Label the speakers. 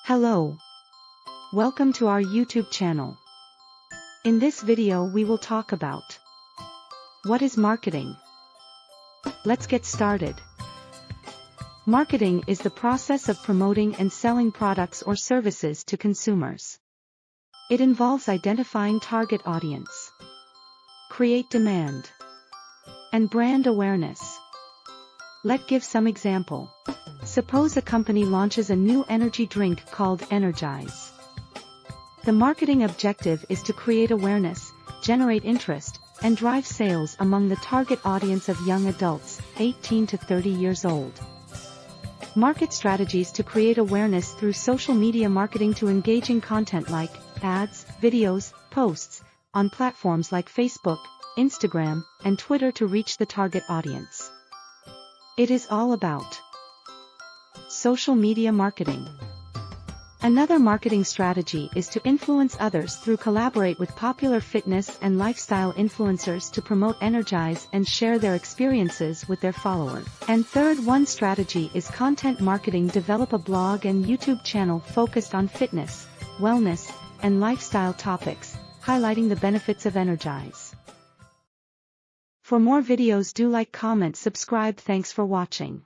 Speaker 1: Hello. Welcome to our YouTube channel. In this video we will talk about what is marketing. Let's get started. Marketing is the process of promoting and selling products or services to consumers. It involves identifying target audience, create demand, and brand awareness. Let's give some example. Suppose a company launches a new energy drink called Energize. The marketing objective is to create awareness, generate interest, and drive sales among the target audience of young adults, 18 to 30 years old. Market strategies to create awareness through social media marketing to engaging content like ads, videos, posts, on platforms like Facebook, Instagram, and Twitter to reach the target audience. It is all about social media marketing. Another marketing strategy is to influence others through collaborate with popular fitness and lifestyle influencers to promote Energize and share their experiences with their followers. And third one strategy is content marketing. Develop a blog and YouTube channel focused on fitness, wellness, and lifestyle topics, highlighting the benefits of Energize. For more videos do like, comment, subscribe. Thanks for watching.